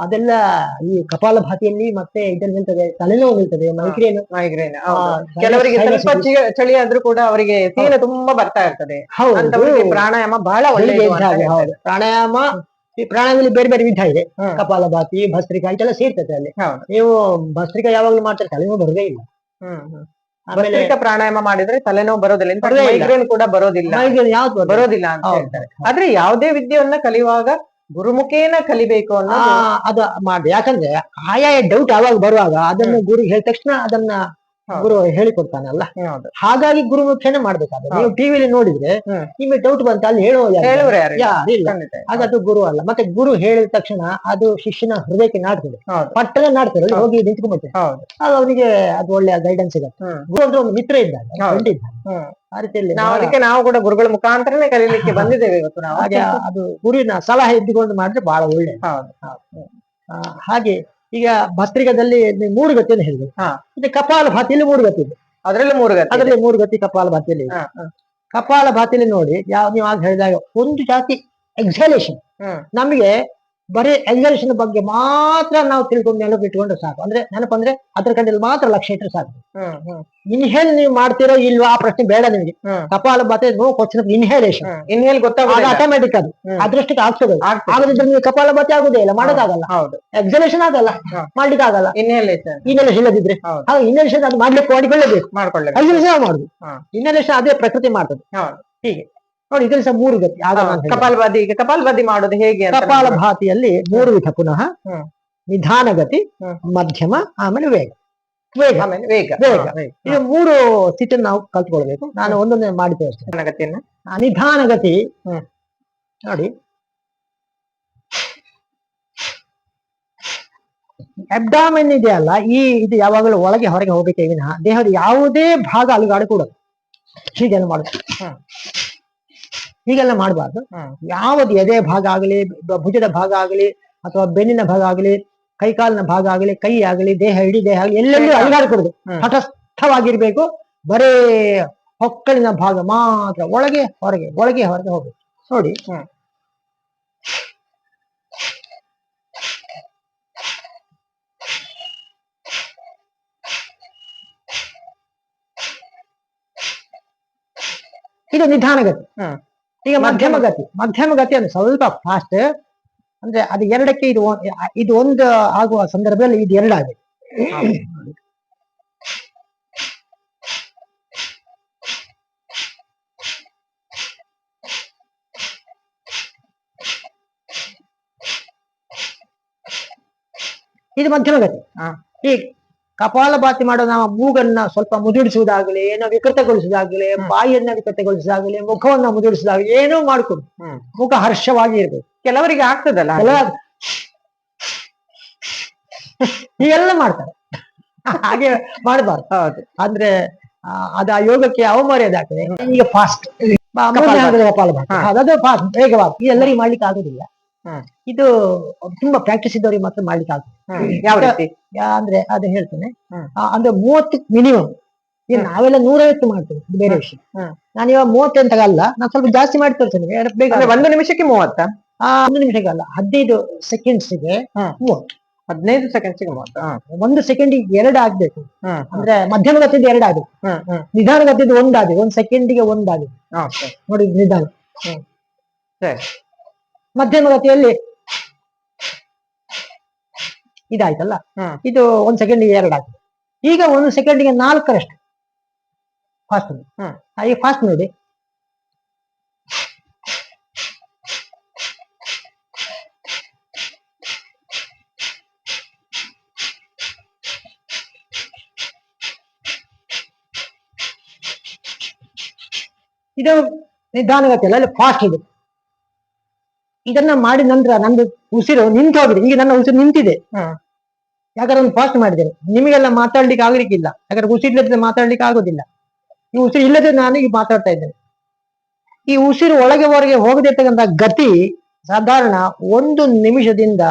ಅದೆಲ್ಲ ಈ ಕಪಾಲಭಾತಿಯಲ್ಲಿ ಮತ್ತೆ ಇದನ್ನ ನಿಲ್ತದೆ, ತಲೆನೋವು ನಿಲ್ತದೆ, ಮೈಗ್ರೇನ್. ಕೆಲವರಿಗೆ ಸ್ವಲ್ಪ ಚಳಿ ಆದ್ರೂ ಕೂಡ ಅವರಿಗೆ ಸೀನು ತುಂಬಾ ಬರ್ತಾ ಇರ್ತದೆ. ಪ್ರಾಣಾಯಾಮ ಬಹಳ ಒಳ್ಳೆಯದು. ಪ್ರಾಣಾಯಾಮದಲ್ಲಿ ಬೇರೆ ಬೇರೆ ವಿಧ ಇದೆ. ಕಪಾಲಭಾತಿ, ಭಸ್ತ್ರಿಕಾ ಇದೆಲ್ಲ ಸೇರ್ತದೆ ಅಲ್ಲಿ. ನೀವು ಭಸ್ತ್ರಿಕಾ ಯಾವಾಗ್ಲೂ ಮಾಡ್ತಾರೆ, ತಲೆನೋವು ಬರೋದೇ ಇಲ್ಲ. ಭಸ್ತ್ರಿಕಾ ಪ್ರಾಣಾಯಾಮ ಮಾಡಿದ್ರೆ ತಲೆನೋವು ಬರೋದಿಲ್ಲ, ಮೈಗ್ರೇನ್ ಕೂಡ ಬರೋದಿಲ್ಲ ಅಂತ ಹೇಳ್ತಾರೆ. ಆದ್ರೆ ಯಾವುದೇ ವಿದ್ಯೆಯನ್ನ ಕಲಿಯುವಾಗ ಗುರುಮುಖೇನ ಕಲಿಬೇಕು ಅನ್ನೋ ಅದು ಮಾಡಿ. ಯಾಕಂದ್ರೆ ಆಯಾ ಡೌಟ್ ಯಾವಾಗ ಬರುವಾಗ ಅದನ್ನ ಗುರು ಹೇಳಿದ ತಕ್ಷಣ ಅದನ್ನ ಗುರು ಹೇಳಿಕೊಡ್ತಾನಲ್ಲ, ಹಾಗಾಗಿ ಗುರುಮುಖೇನ ಮಾಡ್ಬೇಕಾದ್ರೆ. ನೀವು ಟಿವಿಲಿ ನೋಡಿದ್ರೆ ನಿಮಗೆ ಡೌಟ್ ಬಂತ, ಅಲ್ಲಿ ಯಾರಿಲ್ಲ, ಹಾಗದು ಗುರು ಅಲ್ಲ. ಮತ್ತೆ ಗುರು ಹೇಳಿದ ತಕ್ಷಣ ಅದು ಶಿಷ್ಯನ ಹೃದಯಕ್ಕೆ ನಾಡ್ತದೆ, ಪಟ್ಟನೆ ನಾಡ್ತಾರೆ, ಹೋಗಿ ನಿಂತ್ಕೊಂಡ್ಬಿಡ್ತಾರೆ. ಆಗ ಅವನಿಗೆ ಅದು ಒಳ್ಳೆಯ ಗೈಡೆನ್ಸ್ ಸಿಗತ್ತೆ. ಗುರು ಅಂದ್ರೆ ಒಂದು ಮಿತ್ರ ಇದ್ದಾನೆ, ಫ್ರೆಂಡ್ ಇದ್ದಾನೆ. ಆ ರೀತಿಯಲ್ಲಿ ಅದಕ್ಕೆ ನಾವು ಕೂಡ ಗುರುಗಳ ಮುಖಾಂತರನೇ ಕಲೀಲಿಕ್ಕೆ ಬಂದಿದ್ದೇವೆ ಇವತ್ತು ನಾವು. ಹಾಗೆ ಅದು ಗುರುವಿನ ಸಲಹೆ ಇದ್ದುಕೊಂಡು ಮಾಡಿದ್ರೆ ಬಹಳ ಒಳ್ಳೆ. ಹಾಗೆ ಈಗ ಭಸ್ತ್ರಿಕಾದಲ್ಲಿ 3 ಗತಿಯನ್ನು ಹೇಳಿದೆ. ಮತ್ತೆ ಕಪಾಲಭಾತಿಯಲ್ಲಿ 3 ಗತಿ ಇದೆ. ಅದರಲ್ಲಿ 3 ಗತಿ ಕಪಾಲಭಾತಿಯಲ್ಲಿ. ಕಪಾಲಭಾತಿಯಲ್ಲಿ ನೋಡಿ, ನೀವು ಆಗ ಹೇಳಿದಾಗ ಒಂದು ಜಾತಿ ಎಕ್ಸಲೇಷನ್. ನಮಗೆ ಬರೀ ಎಕ್ಸಲೇಷನ್ ಬಗ್ಗೆ ಮಾತ್ರ ನಾವು ತಿಳ್ಕೊಂಡು ನೆನಪಿಟ್ಕೊಂಡ್ರೆ ಸಾಕು. ಅಂದ್ರೆ ನೆನಪಂದ್ರೆ ಅದ್ರ ಕಡೆಯಲ್ಲಿ ಮಾತ್ರ ಲಕ್ಷ್ಯ ಇಟ್ಟರೆ ಸಾಕು. ಇನ್ಹೇಲ್ ನೀವು ಮಾಡ್ತಿರೋ ಇಲ್ವಾ ಆ ಪ್ರಶ್ನೆ ಬೇಡ ನಿಮಗೆ. ಕಪಾಲಭಾತಿ ನೋ ಕ್ವಶನ್, ಇನ್ಹೇಲ್ ಗೊತ್ತಾಗ ಆಟೋಮೆಟಿಕ್ ಅದು ಅದೃಷ್ಟಕ್ಕೆ ಆಗ್ತದೆ. ಆಗದಿದ್ರೆ ನೀವು ಕಪಾಲಭಾತಿ ಆಗುದೇ ಇಲ್ಲ, ಮಾಡೋದಾಗಲ್ಲ. ಎಕ್ಸಲೇಷನ್ ಆಗಲ್ಲ, ಮಾಡ್ಲಿಕ್ಕೆ ಆಗಲ್ಲ ಇನ್ಹೇಲೇಷನ್ ಇಲ್ಲದಿದ್ರೆ. ಹಾಗೆ ಇನ್ಹೇಲೇಷನ್ ಅದು ಮಾಡ್ಲಿಕ್ಕೆ ಮಾಡಿಕೊಳ್ಳೇಬೇಕು, ಎಕ್ಸಲೇಷನ್ ಮಾಡುದು. ಇನ್ಹೇಲೇಷನ್ ಅದೇ ಪ್ರಕೃತಿ ಮಾಡ್ತದೆ. ಹೀಗೆ ನೋಡಿ, ಇದ್ರಲ್ಲಿ ಸಹ 3 ಗತಿ. ಕಪಾಲಭಾತಿ ಮಾಡೋದು ಹೇಗೆ? ಕಪಾಲಭಾತಿಯಲ್ಲಿ 3 ವಿಧ ಪುನಃ: ನಿಧಾನಗತಿ, ಮಧ್ಯಮ, ಆಮೇಲೆ ವೇಗ. ಇದು 3 ಸ್ಥಿತಿಯನ್ನು ನಾವು ಕಲ್ತ್ಕೊಳ್ಬೇಕು. ನಾನು ಒಂದೊಂದೇ ಮಾಡಿ ತೋರಿಸ್ತೇನೆ. ನಿಧಾನಗತಿ ನೋಡಿ, ಅಬ್ಡಾಮೆನ್ ಇದೆಯಲ್ಲ, ಇದು ಯಾವಾಗಲೂ ಒಳಗೆ ಹೊರಗೆ ಹೋಗ್ಬೇಕೇ ವಿನಃ ದೇಹದ ಯಾವುದೇ ಭಾಗ ಅಲುಗಾಡಕೂಡದು. ಹೀಗೆಲ್ಲ ಮಾಡುದು, ಹೀಗೆಲ್ಲ ಮಾಡಬಾರ್ದು. ಯಾವುದು ಎದೆ ಭಾಗ ಆಗಲಿ, ಭುಜದ ಭಾಗ ಆಗಲಿ, ಅಥವಾ ಬೆನ್ನಿನ ಭಾಗ ಆಗಲಿ, ಕೈಕಾಲಿನ ಭಾಗ ಆಗಲಿ, ಕೈ ಆಗಲಿ, ಇಡೀ ದೇಹ ಆಗಲಿ, ಎಲ್ಲೆಲ್ಲೂ ಅಲುಗಾಡಕೂಡದು. ತಟಸ್ಥವಾಗಿರ್ಬೇಕು. ಬರೇ ಹೊಕ್ಕಳಿನ ಭಾಗ ಮಾತ್ರ ಒಳಗೆ ಹೊರಗೆ ಹೋಗ್ಬೇಕು ನೋಡಿ. ಇದು ನಿಧಾನಗತಿ. ಈಗ ಮಧ್ಯಮಗತಿ ಅಂದ್ರೆ ಸ್ವಲ್ಪ ಫಾಸ್ಟ್. ಅಂದ್ರೆ ಅದು 2ಕ್ಕೆ ಇದು 1 ಆಗುವ ಸಂದರ್ಭದಲ್ಲಿ ಇದು 2 ಆಗಿದೆ. ಇದು ಮಧ್ಯಮಗತಿ. ಈ ಕಪಾಲಭಾತಿ ಮಾಡೋ ನಾವು ಮೂಗನ್ನ ಸ್ವಲ್ಪ ಮುದುಡಿಸುವುದಾಗಲಿ, ಏನೋ ವಿಕೃತಗೊಳಿಸುವುದಾಗಲಿ, ಬಾಯಿಯನ್ನ ವಿಕೃತಗೊಳಿಸುವುದಾಗಲಿ, ಮುಖವನ್ನ ಮುದುಡಿಸುವುದಾಗಲಿ, ಏನೋ ಮಾಡ್ಕೊಡು. ಮುಖ ಹರ್ಷವಾಗಿ ಇರ್ಬೇಕು. ಕೆಲವರಿಗೆ ಆಗ್ತದಲ್ಲ, ಹೀಗೆಲ್ಲ ಮಾಡ್ತಾರೆ. ಹಾಗೆ ಮಾಡಬಾರ್ದು. ಅಂದ್ರೆ ಅದು ಆ ಯೋಗಕ್ಕೆ ಅವಮರ್ಯಾದೆ ಆಗ್ತದೆ. ಈಗ ಫಾಸ್ಟ್ ಕಪಾಲಭಾತಿ ಅದು ಫಾಸ್ಟ್ ವೇಗವಾಗಿ ಇದು ಎಲ್ಲರಿಗೂ ಮಾಡ್ಲಿಕ್ಕೆ ಆಗುದಿಲ್ಲ. ಇದು ತುಂಬಾ ಪ್ರಾಕ್ಟೀಸ್ ಇದ್ದವ್ರಿಗೆ ಮಾತ್ರ ಮಾಡ್ಲಿಕ್ಕೆ ಆಗ್ತದೆ. ಯಾವ ರೀತಿ ಅಂದ್ರೆ ಅದು ಹೇಳ್ತೇನೆ. ಅಂದ್ರೆ 30 ಮಿನಿಮಮ್. ಈಗ ನಾವೆಲ್ಲ 150 ಮಾಡ್ತೇವೆ, ಇದು ಬೇರೆ ವಿಷಯ. ನಾನು ಇವಾಗ 30 ಅಂತ ಅಲ್ಲ, ನಾನು ಸ್ವಲ್ಪ ಜಾಸ್ತಿ ಮಾಡಿ ತೋರಿಸ್ತೇನೆ ಬೇಗ. 1 ನಿಮಿಷಕ್ಕೆ 30? 1 ನಿಮಿಷಕ್ಕೆ ಅಲ್ಲ, 15 ಸೆಕೆಂಡ್ಸ್ಗೆ 30. 15 ಸೆಕೆಂಡ್ಸ್ಗೆ 30. 1 ಸೆಕೆಂಡಿಗೆ 2 ಆಗ್ಬೇಕು. ಅಂದ್ರೆ ಮಧ್ಯಮ ಗತಿದ್ದು 2 ಆಗ್ಬೇಕು, ನಿಧಾನ ಗತಿದ್ದು 1 ಆಗ್ಬೇಕು. 1 ಸೆಕೆಂಡಿಗೆ 1 ಆಗ್ಬೇಕು ನೋಡಿ, ನಿಧಾನ. ಮಧ್ಯಮ ಗತಿಯಲ್ಲಿ ಇದಾಯ್ತಲ್ಲ, ಇದು 1 ಸೆಕೆಂಡಿಗೆ 2 ಆಗ್ತದೆ. ಈಗ 1 ಸೆಕೆಂಡಿಗೆ 4ರಷ್ಟು ಫಾಸ್ಟ್. ಈಗ ಫಾಸ್ಟ್ ನೋಡಿ. ಇದು ನಿಧಾನಗತಿ ಅಲ್ಲ, ಅಲ್ಲಿ ಫಾಸ್ಟ್ ಇದೆ. ಇದನ್ನ ಮಾಡಿದ ನಂತರ ನಂದು ಉಸಿರು ನಿಂತು ಹೋಗಿದೆ. ಈಗ ನನ್ನ ಉಸಿರು ನಿಂತಿದೆ, ಯಾಕಂದ್ರೆ ಒಂದು ಫಾಸ್ಟ್ ಮಾಡಿದ್ದೇನೆ. ನಿಮಗೆಲ್ಲ ಮಾತಾಡ್ಲಿಕ್ಕೆ ಆಗ್ಲಿಕ್ಕಿಲ್ಲ, ಯಾಕಂದ್ರೆ ಉಸಿರಿಲ್ಲದೆ ಮಾತಾಡ್ಲಿಕ್ಕೆ ಆಗೋದಿಲ್ಲ. ಈ ಉಸಿರು ಇಲ್ಲದೆ ನಾನು ಈಗ ಮಾತಾಡ್ತಾ ಇದ್ದೇನೆ. ಈ ಉಸಿರು ಒಳಗೆ ಹೊರಗೆ ಹೋಗದಿರ್ತಕ್ಕಂಥ ಗತಿ ಸಾಧಾರಣ 1 ನಿಮಿಷದಿಂದ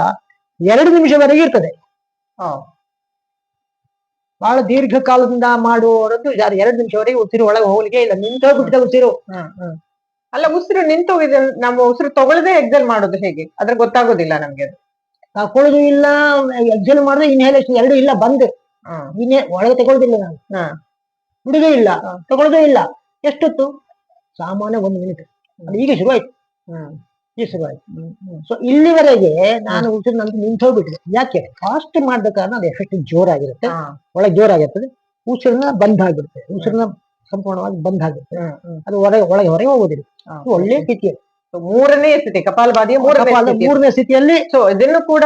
2 ನಿಮಿಷವರೆಗೆ ಇರ್ತದೆ. ಬಹಳ ದೀರ್ಘಕಾಲದಿಂದ ಮಾಡುವವರದ್ದು 2 ನಿಮಿಷವರೆಗೆ ಉಸಿರು ಒಳಗೆ ಹೋಗ್ಲಿಕ್ಕೆ ಇಲ್ಲ, ನಿಂತು ಹೋಗ್ಬಿಟ್ಟಿದೆ ಉಸಿರು. ಅಲ್ಲ, ಉಸಿರು ನಿಂತು ಹೋಗಿದೆ, ನಮ್ಮ ಉಸಿರು ತಗೊಳ್ಳದೆ ಎಕ್ಸೆಲ್ ಮಾಡೋದು ಹೇಗೆ? ಅದ್ರ ಗೊತ್ತಾಗೋದಿಲ್ಲ ನಮ್ಗೆ. ಅದು ತಕೊಳ್ಳೋದು ಇಲ್ಲ, ಎಕ್ಸೆಲ್ ಮಾಡಿದ್ರೆ ಇನ್ಹೇಲೇಷನ್ 2 ಇಲ್ಲ, ಬಂದ್. ಒಳಗೆ ತಗೊಳ್ದಿಲ್ಲ ನಾನು, ಬಿಡುದೇ ಇಲ್ಲ, ತಗೊಳ್ಳೋದೇ ಇಲ್ಲ. ಎಷ್ಟೊತ್ತು? ಸಾಮಾನ್ಯ 1 ಮಿನಿಟ್. ಈಗ ಶುರುವಾಯ್ತು, ಈಗ ಶುರುವಾಯ್ತು. ಸೊ ಇಲ್ಲಿವರೆಗೆ ನಾನು ಉಸಿರು ನಂತರ ನಿಂತು ಹೋಗ್ಬಿಟ್ಟಿದೆ. ಯಾಕೆ? ಫಾಸ್ಟ್ ಮಾಡಿದ ಕಾರಣ ಅದು ಎಫೆಕ್ಟ್ ಜೋರಾಗಿರುತ್ತೆ, ಒಳಗೆ ಜೋರಾಗಿರ್ತದೆ, ಉಸಿರನ್ನ ಬಂದ್ ಆಗಿರುತ್ತೆ, ಉಸಿರನ್ನ ಸಂಪೂರ್ಣವಾಗಿ ಬಂದ್ ಆಗಿರುತ್ತೆ. ಅದು ಒಳಗೆ ಹೋಗೋದಿಲ್ಲ. ಒಳ್ಳೆ ಸ್ಥಿತಿ. 3ನೇ ಸ್ಥಿತಿ ಕಪಾಲಭಾತಿಯ 3ನೇ ಸ್ಥಿತಿಯಲ್ಲಿ. ಸೊ ಇದನ್ನು ಕೂಡ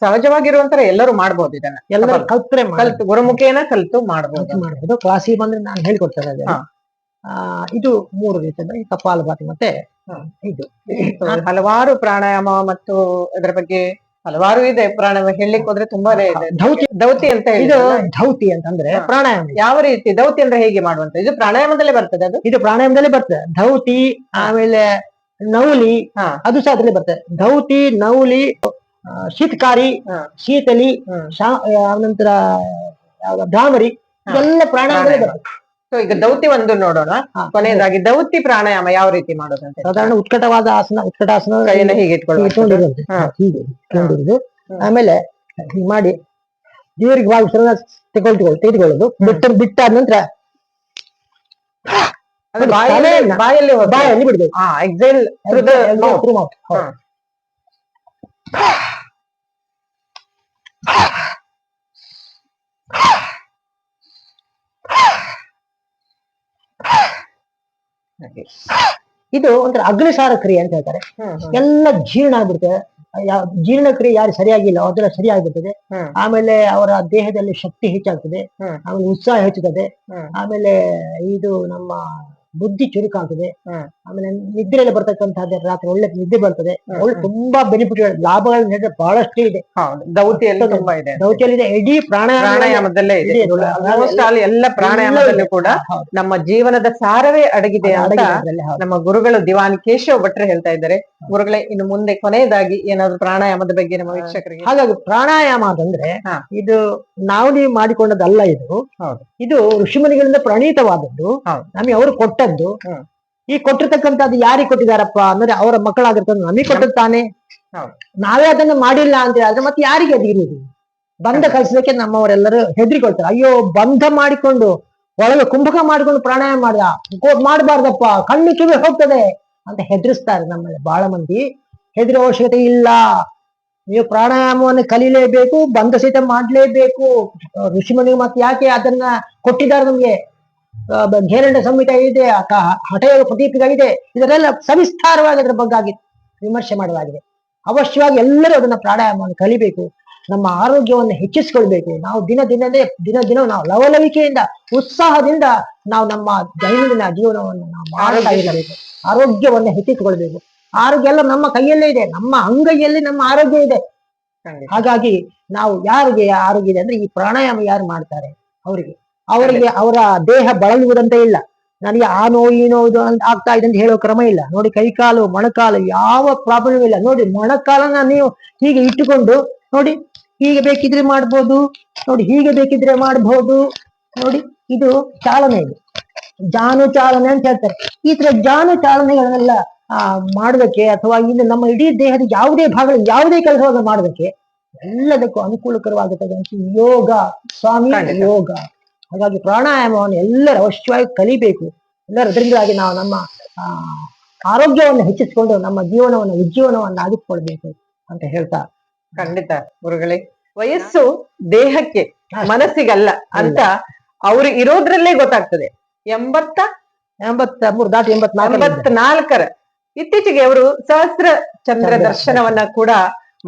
ಸಹಜವಾಗಿರುವಂತರ ಎಲ್ಲರೂ ಮಾಡ್ಬೋದು. ಇದನ್ನ ಎಲ್ಲರೂ ಕಲ್ತ್ರೆ ಗುರುಮುಖೇನ ಕಲ್ತು ಮಾಡ್ಬೋದು. ಕ್ಲಾಸಿಗೆ ಬಂದ್ರೆ ನಾನು ಹೇಳ್ಕೊಡ್ತೇನೆ. ಇದು 3 ರೀತಿ ಕಪಾಲಭಾತಿ. ಮತ್ತೆ ಇದು ಹಲವಾರು ಪ್ರಾಣಾಯಾಮ ಮತ್ತು ಇದರ ಬಗ್ಗೆ ಹಲವಾರು ಇದೆ. ಪ್ರಾಣಾಯಾಮ ಹೇಳಲಿಕ್ಕೆ ಹೋದ್ರೆ ತುಂಬಾನೇ ಇದೆ. ಧೌತಿ ಅಂತ ಹೇಳಿ, ಧೌತಿ ಅಂತಂದ್ರೆ ಪ್ರಾಣಾಯಾಮ. ಯಾವ ರೀತಿ ಧೌತಿ ಅಂದ್ರೆ ಹೇಗೆ ಮಾಡುವಂತ? ಇದು ಪ್ರಾಣಾಯಾಮದಲ್ಲೇ ಬರ್ತದೆ. ಇದು ಪ್ರಾಣಾಯಾಮದಲ್ಲೇ ಬರ್ತದೆ. ಧೌತಿ, ಆಮೇಲೆ ನೌಲಿ, ಅದು ಸಹ ಅದ್ರಲ್ಲಿ ಬರ್ತದೆ. ಧೌತಿ, ನೌಲಿ, ಶೀತಕಾರಿ, ಶೀತಲಿ, ನಂತರ ಭ್ರಾಮರಿ, ಇದೆಲ್ಲ ಪ್ರಾಣಾಯಾಮದಲ್ಲೇ ಬರ್ತದೆ. ಸೊ ಈಗ ಧೌತಿ ಒಂದು ನೋಡೋಣ. ಕೊನೆಯದಾಗಿ ಧೌತಿ ಪ್ರಾಣಾಯಾಮ ಯಾವ ರೀತಿ ಮಾಡೋದಂತೆ? ಸಾಧಾರಣ ಉತ್ಕಟವಾದ ಆಸನ, ಉತ್ಕಟಾಸನ, ಕೈಯನ್ನ ಹೀಗೆ ಇಟ್ಕೊಂಡಿರುವಂತೆ, ಹೀಗೆ ಇಟ್ಕೊಂಡಿರುದು. ಆಮೇಲೆ ಹೀಗೆ ಮಾಡಿ ದೀರ್ಘವಾಗಿ ಉಸಿರನ್ನ ತೆಗೆದುಕೊಳ್ಳೋದು. ಬಿಟ್ಟಾದ ನಂತರ ಬಾಯಲ್ಲಿ ಬಿಡ್ಬೇಕು. Exhale through the mouth. ಇದು ಒಂಥರ ಅಗ್ನಿಸಾರ ಕ್ರಿಯೆ ಅಂತ ಹೇಳ್ತಾರೆ. ಎಲ್ಲ ಜೀರ್ಣ ಆಗ್ಬಿಡ್ತದೆ. ಜೀರ್ಣಕ್ರಿಯೆ ಯಾರು ಸರಿಯಾಗಿಲ್ಲ ಅದೆಲ್ಲ ಸರಿಯಾಗ್ಬಿಡ್ತದೆ. ಆಮೇಲೆ ಅವರ ದೇಹದಲ್ಲಿ ಶಕ್ತಿ ಹೆಚ್ಚಾಗ್ತದೆ, ಆಮೇಲೆ ಉತ್ಸಾಹ ಹೆಚ್ಚುತ್ತದೆ, ಆಮೇಲೆ ಇದು ನಮ್ಮ ಬುದ್ಧಿ ಚುರುಕಾಗ್ತದೆ, ಆಮೇಲೆ ನಿದ್ರೆಯಲ್ಲಿ ಬರ್ತಕ್ಕಂಥದ್ದು ರಾತ್ರಿ ಒಳ್ಳೆ ನಿದ್ದೆ ಬರ್ತದೆ. ಒಳ್ಳೆ ತುಂಬಾ ಬೆನಿಫಿಟ್, ಲಾಭಗಳು ಬಹಳಷ್ಟು ಇದೆ. ಧೌತಿಯಲ್ಲಿ ತುಂಬಾ ಇದೆ. ಧೌತಿಯಲ್ಲಿ ಇದೆ, ಇಡೀ ಪ್ರಾಣಾಯಾಮದಲ್ಲೇ ಇದೆ. ಎಲ್ಲ ಪ್ರಾಣಾಯಾಮದಲ್ಲೂ ಕೂಡ ನಮ್ಮ ಜೀವನದ ಸಾರವೇ ಅಡಗಿದೆ ಅಂತ ನಮ್ಮ ಗುರುಗಳು ದಿವಾನ್ ಕೇಶವ್ ಭಟ್ರು ಹೇಳ್ತಾ ಇದ್ದಾರೆ. ಗುರುಗಳೇ, ಇನ್ನು ಮುಂದೆ ಕೊನೆಯದಾಗಿ ಏನಾದ್ರು ಪ್ರಾಣಾಯಾಮದ ಬಗ್ಗೆ ನಮ್ಮ ವೀಕ್ಷಕರಿಗೆ? ಹಾಗಾಗಿ ಪ್ರಾಣಾಯಾಮ ಅಂತಂದ್ರೆ ಇದು ನಾವು ನೀವು ಮಾಡಿಕೊಂಡದಲ್ಲ. ಇದು ಋಷಿಮುನಿಗಳಿಂದ ಪ್ರಣೀತವಾದದ್ದು, ನಮಗೆ ಅವರು ಕೊಟ್ಟದ್ದು. ಈ ಕೊಟ್ಟಿರ್ತಕ್ಕಂಥದ್ದು ಯಾರಿಗೆ ಕೊಟ್ಟಿದಾರಪ್ಪ ಅಂದ್ರೆ ಅವರ ಮಕ್ಕಳಾಗಿರ್ತದೆ, ನಮಗೆ ಕೊಟ್ಟಿರ್ತಾನೆ. ನಾವೇ ಅದನ್ನ ಮಾಡಿಲ್ಲ ಅಂತ ಹೇಳಿದ್ರೆ ಮತ್ತೆ ಯಾರಿಗೆ ಅದಿರುವುದು? ಬಂಧ ಕಲಿಸಲಿಕ್ಕೆ ನಮ್ಮವರೆಲ್ಲರೂ ಹೆದರಿಕೊಳ್ತಾರೆ. ಅಯ್ಯೋ, ಬಂಧ ಮಾಡಿಕೊಂಡು ಒಳಗೆ ಕುಂಭಕ ಮಾಡಿಕೊಂಡು ಪ್ರಾಣಾಯಾಮ ಮಾಡಬಾರ್ದಪ್ಪ, ಕಣ್ಣು ಕಿವಿ ಹೋಗ್ತದೆ ಅಂತ ಹೆದರಿಸ್ತಾರೆ ನಮ್ಮಲ್ಲಿ ಬಹಳ ಮಂದಿ. ಹೆದರೋ ಅವಶ್ಯಕತೆ ಇಲ್ಲ. ನೀವು ಪ್ರಾಣಾಯಾಮವನ್ನು ಕಲೀಲೇಬೇಕು, ಬಂಧ ಸಹಿತ ಮಾಡ್ಲೇಬೇಕು. ಋಷಿಮುನಿಗಳು ಮತ್ತೆ ಯಾಕೆ ಅದನ್ನ ಕೊಟ್ಟಿದ್ದಾರೆ ನಮ್ಗೆ? ಘೇರಂಡ ಸಂಹಿತ ಇದೆ, ಹಠಯೋಗ ಪ್ರದೀಪಿಕ ಇದೆ, ಇದರೆಲ್ಲ ಸವಿಸ್ತಾರವಾಗಿ ಅದರ ಬಗ್ಗೆ ವಿಮರ್ಶೆ ಮಾಡಲಾಗಿದೆ. ಅವಶ್ಯವಾಗಿ ಎಲ್ಲರೂ ಅದನ್ನ ಪ್ರಾಣಾಯಾಮವನ್ನು ಕಲಿಬೇಕು. ನಮ್ಮ ಆರೋಗ್ಯವನ್ನು ಹೆಚ್ಚಿಸಿಕೊಳ್ಬೇಕು. ನಾವು ದಿನ ದಿನ ನಾವು ಲವಲವಿಕೆಯಿಂದ, ಉತ್ಸಾಹದಿಂದ ನಾವು ನಮ್ಮ ದೈನಂದಿನ ಜೀವನವನ್ನು ನಾವು ಮಾಡ್ತಾ ಇರಬೇಕು. ಆರೋಗ್ಯವನ್ನು ಹೆಚ್ಚಿಸಿಕೊಳ್ಬೇಕು. ಆರೋಗ್ಯ ಎಲ್ಲ ನಮ್ಮ ಕೈಯಲ್ಲೇ ಇದೆ, ನಮ್ಮ ಅಂಗೈಯಲ್ಲಿ ನಮ್ಮ ಆರೋಗ್ಯ ಇದೆ. ಹಾಗಾಗಿ ನಾವು ಯಾರಿಗೆ ಆರೋಗ್ಯ ಇದೆ ಅಂದ್ರೆ ಈ ಪ್ರಾಣಾಯಾಮ ಯಾರು ಮಾಡ್ತಾರೆ ಅವರಿಗೆ ಅವರಿಗೆ ಅವರ ದೇಹ ಬಳಲುವುದಂತ ಇಲ್ಲ. ನನಗೆ ಆ ನೋವು ಈ ನೋವು ಅಂತ ಆಗ್ತಾ ಇದೆ ಅಂತ ಹೇಳೋ ಕ್ರಮ ಇಲ್ಲ. ನೋಡಿ, ಕೈಕಾಲು ಮೊಣಕಾಲು ಯಾವ ಪ್ರಾಬ್ಲಮ್ ಇಲ್ಲ. ನೋಡಿ, ಮೊಣಕಾಲನ್ನ ನೀವು ಹೀಗೆ ಇಟ್ಟುಕೊಂಡು ನೋಡಿ, ಹೀಗೆ ಬೇಕಿದ್ರೆ ಮಾಡ್ಬೋದು, ನೋಡಿ ಹೀಗೆ ಬೇಕಿದ್ರೆ ಮಾಡ್ಬೋದು. ನೋಡಿ, ಇದು ಚಾಲನೆ, ಇದು ಜಾನು ಚಾಲನೆ ಅಂತ ಹೇಳ್ತಾರೆ. ಈ ತರ ಜಾನು ಚಾಲನೆಗಳನ್ನೆಲ್ಲ ಮಾಡೋದಕ್ಕೆ, ಅಥವಾ ಇನ್ನು ನಮ್ಮ ಇಡೀ ದೇಹದ ಯಾವುದೇ ಭಾಗದಲ್ಲಿ ಯಾವುದೇ ಕೆಲಸವನ್ನು ಮಾಡೋದಕ್ಕೆ ಎಲ್ಲದಕ್ಕೂ ಅನುಕೂಲಕರವಾಗುತ್ತದೆ ಯೋಗ, ಸ್ವಾಮಿ ಯೋಗ. ಹಾಗಾಗಿ ಪ್ರಾಣಾಯಾಮವನ್ನು ಎಲ್ಲರೂ ಅವಶ್ಯವಾಗಿ ಕಲಿಬೇಕು. ಎಲ್ಲರೂ ಅದರಿಂದಾಗಿ ನಾವು ನಮ್ಮ ಆರೋಗ್ಯವನ್ನು ಹೆಚ್ಚಿಸಿಕೊಂಡು ನಮ್ಮ ಜೀವನವನ್ನು ಉಜ್ಜೀವನವನ್ನಾಗಿಸ್ಕೊಳ್ಬೇಕು ಅಂತ ಹೇಳ್ತಾ. ಖಂಡಿತ ಗುರುಗಳೇ, ವಯಸ್ಸು ದೇಹಕ್ಕೆ ಮನಸ್ಸಿಗಲ್ಲ ಅಂತ ಅವ್ರು ಇರೋದ್ರಲ್ಲೇ ಗೊತ್ತಾಗ್ತದೆ. 83 ದಾಟಿ 84 ಇತ್ತೀಚೆಗೆ ಅವರು ಸಹಸ್ರ ಚಂದ್ರ ದರ್ಶನವನ್ನ ಕೂಡ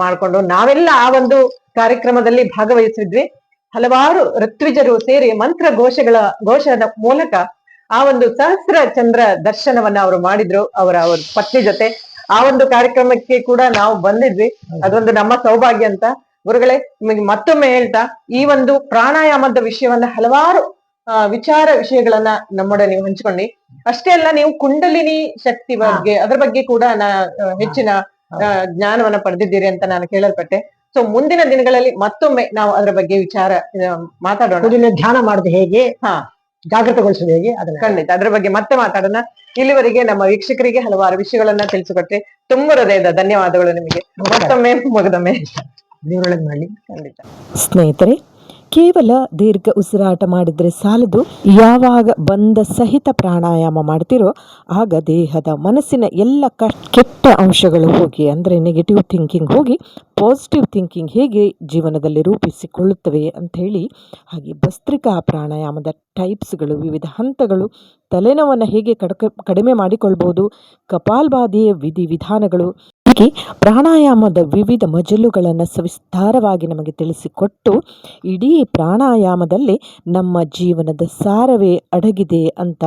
ಮಾಡ್ಕೊಂಡು ನಾವೆಲ್ಲ ಆ ಒಂದು ಕಾರ್ಯಕ್ರಮದಲ್ಲಿ ಭಾಗವಹಿಸಿದ್ವಿ. ಹಲವಾರು ಋತ್ವಿಜರು ಸೇರಿ ಮಂತ್ರ ಘೋಷದ ಮೂಲಕ ಆ ಒಂದು ಸಹಸ್ರ ಚಂದ್ರ ದರ್ಶನವನ್ನ ಅವರು ಮಾಡಿದ್ರು ಅವರ ಪತ್ನಿ ಜೊತೆ. ಆ ಒಂದು ಕಾರ್ಯಕ್ರಮಕ್ಕೆ ಕೂಡ ನಾವು ಬಂದಿದ್ವಿ. ಅದೊಂದು ನಮ್ಮ ಸೌಭಾಗ್ಯ ಅಂತ. ಗುರುಗಳೇ, ನಿಮಗೆ ಮತ್ತೊಮ್ಮೆ ಹೇಳ್ತಾ, ಈ ಒಂದು ಪ್ರಾಣಾಯಾಮದ ವಿಷಯವನ್ನ ಹಲವಾರು ವಿಷಯಗಳನ್ನ ನಮ್ಮೊಡನೆ ನೀವು ಹಂಚ್ಕೊಂಡಿ. ಅಷ್ಟೇ ಅಲ್ಲ, ನೀವು ಕುಂಡಲಿನಿ ಶಕ್ತಿ ಬಗ್ಗೆ ಅದ್ರ ಬಗ್ಗೆ ಕೂಡ ಹೆಚ್ಚಿನ ಜ್ಞಾನವನ್ನ ಪಡೆದಿದ್ದೀರಿ ಅಂತ ನಾನು ಕೇಳಲ್ಪಟ್ಟೆ. ಸೊ ಮುಂದಿನ ದಿನಗಳಲ್ಲಿ ಮತ್ತೊಮ್ಮೆ ನಾವು ಅದರ ಬಗ್ಗೆ ವಿಚಾರ ಮಾತಾಡೋಣ. ಧ್ಯಾನ ಮಾಡುದು ಹೇಗೆ, ಜಾಗೃತಗೊಳಿಸುವುದು ಹೇಗೆ, ಅದನ್ನ ಖಂಡಿತ ಅದ್ರ ಬಗ್ಗೆ ಮತ್ತೆ ಮಾತಾಡೋಣ. ಇಲ್ಲಿವರೆಗೆ ನಮ್ಮ ವೀಕ್ಷಕರಿಗೆ ಹಲವಾರು ವಿಷಯಗಳನ್ನ ತಿಳಿಸಿಕೊಟ್ರೆ ತುಂಬಾ ಹೃದಯದ ಧನ್ಯವಾದಗಳು ನಿಮಗೆ. ಮತ್ತೊಮ್ಮೆ ಮುಗಿದೊಮ್ಮೆ ಮಾಡಿ. ಖಂಡಿತ ಸ್ನೇಹಿತರೆ, ಕೇವಲ ದೀರ್ಘ ಉಸಿರಾಟ ಮಾಡಿದರೆ ಸಾಲದು. ಯಾವಾಗ ಬಂಧ ಸಹಿತ ಪ್ರಾಣಾಯಾಮ ಮಾಡ್ತಿರೋ ಆಗ ದೇಹದ ಮನಸ್ಸಿನ ಎಲ್ಲ ಕೆಟ್ಟ ಅಂಶಗಳು ಹೋಗಿ, ಅಂದರೆ ನೆಗೆಟಿವ್ ಥಿಂಕಿಂಗ್ ಹೋಗಿ ಪಾಸಿಟಿವ್ ಥಿಂಕಿಂಗ್ ಹೇಗೆ ಜೀವನದಲ್ಲಿ ರೂಪಿಸಿಕೊಳ್ಳುತ್ತವೆ ಅಂಥೇಳಿ, ಹಾಗೆ ಭಸ್ತ್ರಿಕಾ ಪ್ರಾಣಾಯಾಮದ ಟೈಪ್ಸ್ಗಳು, ವಿವಿಧ ಹಂತಗಳು, ತಲೆನೋವನ್ನು ಹೇಗೆ ಕಡಿಮೆ ಮಾಡಿಕೊಳ್ಬೋದು, ಕಪಾಲ್ಭಾತಿಯ ವಿಧಿವಿಧಾನಗಳು, ಹೀಗೆ ಪ್ರಾಣಾಯಾಮದ ವಿವಿಧ ಮಜಲುಗಳನ್ನು ಸವಿಸ್ತಾರವಾಗಿ ನಮಗೆ ತಿಳಿಸಿಕೊಟ್ಟು, ಇಡೀ ಪ್ರಾಣಾಯಾಮದಲ್ಲಿ ನಮ್ಮ ಜೀವನದ ಸಾರವೇ ಅಡಗಿದೆ ಅಂತ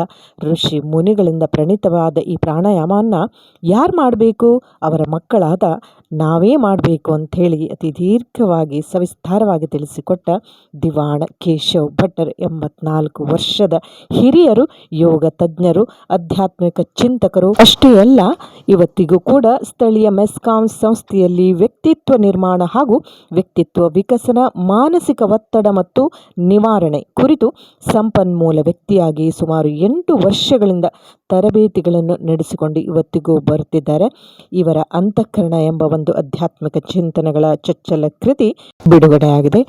ಋಷಿ ಮುನಿಗಳಿಂದ ಪ್ರಣೀತವಾದ ಈ ಪ್ರಾಣಾಯಾಮವನ್ನು ಯಾರು ಮಾಡಬೇಕು? ಅವರ ಮಕ್ಕಳಾದ ನಾವೇ ಮಾಡಬೇಕು ಅಂಥೇಳಿ ಅತಿ ದೀರ್ಘವಾಗಿ ಸವಿಸ್ತಾರವಾಗಿ ತಿಳಿಸಿಕೊಟ್ಟ ದಿವಾಣ ಕೇಶವ್ ಭಟ್ಟರ್ 84 ವರ್ಷದ ಹಿರಿಯರು, ಯೋಗ ತಜ್ಞರು, ಆಧ್ಯಾತ್ಮಿಕ ಚಿಂತಕರು. ಅಷ್ಟೇ ಅಲ್ಲ, ಇವತ್ತಿಗೂ ಕೂಡ ಸ್ಥಳೀಯ ಮೆಸ್ಕಾಂ ಸಂಸ್ಥೆಯಲ್ಲಿ ವ್ಯಕ್ತಿತ್ವ ನಿರ್ಮಾಣ ಹಾಗೂ ವ್ಯಕ್ತಿತ್ವ ವಿಕಸನ, ಮಾನಸಿಕ ಒತ್ತಡ ಮತ್ತು ನಿವಾರಣೆ ಕುರಿತು ಸಂಪನ್ಮೂಲ ವ್ಯಕ್ತಿಯಾಗಿ ಸುಮಾರು 8 ವರ್ಷಗಳಿಂದ ತರಬೇತಿಗಳನ್ನು ನಡೆಸಿಕೊಂಡು ಇವತ್ತಿಗೂ ಬರುತ್ತಿದ್ದಾರೆ. ಇವರ ಅಂತಃಕರಣ ಎಂಬ ಒಂದು ಆಧ್ಯಾತ್ಮಿಕ ಚಿಂತನೆಗಳ ಚೊಚ್ಚಲ ಕೃತಿ ಬಿಡುಗಡೆಯಾಗಿದೆ.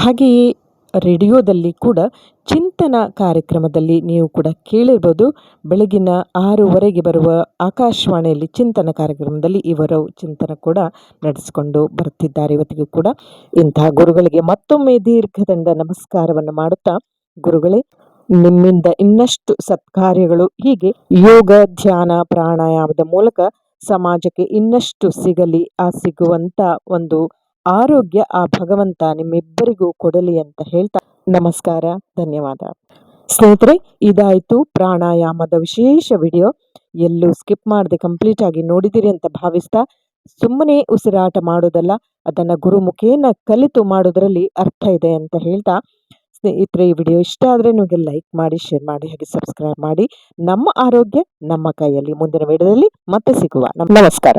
ಹಾಗೆಯೇ ರೇಡಿಯೋದಲ್ಲಿ ಕೂಡ ಚಿಂತನ ಕಾರ್ಯಕ್ರಮದಲ್ಲಿ ನೀವು ಕೂಡ ಕೇಳಿರ್ಬೋದು. ಬೆಳಗಿನ 6:15 ಬರುವ ಆಕಾಶವಾಣಿಯಲ್ಲಿ ಚಿಂತನ ಕಾರ್ಯಕ್ರಮದಲ್ಲಿ ಇವರು ಚಿಂತನ ಕೂಡ ನಡೆಸಿಕೊಂಡು ಬರುತ್ತಿದ್ದಾರೆ ಇವತ್ತಿಗೂ ಕೂಡ. ಇಂತಹ ಗುರುಗಳಿಗೆ ಮತ್ತೊಮ್ಮೆ ದೀರ್ಘದಂಡ ನಮಸ್ಕಾರವನ್ನು ಮಾಡುತ್ತಾ, ಗುರುಗಳೇ, ನಿಮ್ಮಿಂದ ಇನ್ನಷ್ಟು ಸತ್ಕಾರ್ಯಗಳು ಹೀಗೆ ಯೋಗ, ಧ್ಯಾನ, ಪ್ರಾಣಾಯಾಮದ ಮೂಲಕ ಸಮಾಜಕ್ಕೆ ಇನ್ನಷ್ಟು ಸಿಗಲಿ. ಆ ಸಿಗುವಂತ ಒಂದು ಆರೋಗ್ಯ ಆ ಭಗವಂತ ನಿಮ್ಮಿಬ್ಬರಿಗೂ ಕೊಡಲಿ ಅಂತ ಹೇಳ್ತಾ ನಮಸ್ಕಾರ, ಧನ್ಯವಾದ. ಸ್ನೇಹಿತರೆ, ಇದಾಯಿತು ಪ್ರಾಣಾಯಾಮದ ವಿಶೇಷ ವಿಡಿಯೋ. ಎಲ್ಲೂ ಸ್ಕಿಪ್ ಮಾಡದೆ ಕಂಪ್ಲೀಟ್ ಆಗಿ ನೋಡಿದಿರಿ ಅಂತ ಭಾವಿಸ್ತಾ, ಸುಮ್ಮನೆ ಉಸಿರಾಟ ಮಾಡೋದಲ್ಲ, ಅದನ್ನು ಗುರುಮುಖೇನ ಕಲಿತು ಮಾಡೋದರಲ್ಲಿ ಅರ್ಥ ಇದೆ ಅಂತ ಹೇಳ್ತಾ, ಸ್ನೇಹಿತರೆ, ಈ ವಿಡಿಯೋ ಇಷ್ಟ ಆದರೆ ನಿಮಗೆ ಲೈಕ್ ಮಾಡಿ, ಶೇರ್ ಮಾಡಿ, ಹಾಗೆ ಸಬ್ಸ್ಕ್ರೈಬ್ ಮಾಡಿ. ನಮ್ಮ ಆರೋಗ್ಯ ನಮ್ಮ ಕೈಯಲ್ಲಿ. ಮುಂದಿನ ವಿಡಿಯೋದಲ್ಲಿ ಮತ್ತೆ ಸಿಗುವ. ನಮಸ್ಕಾರ.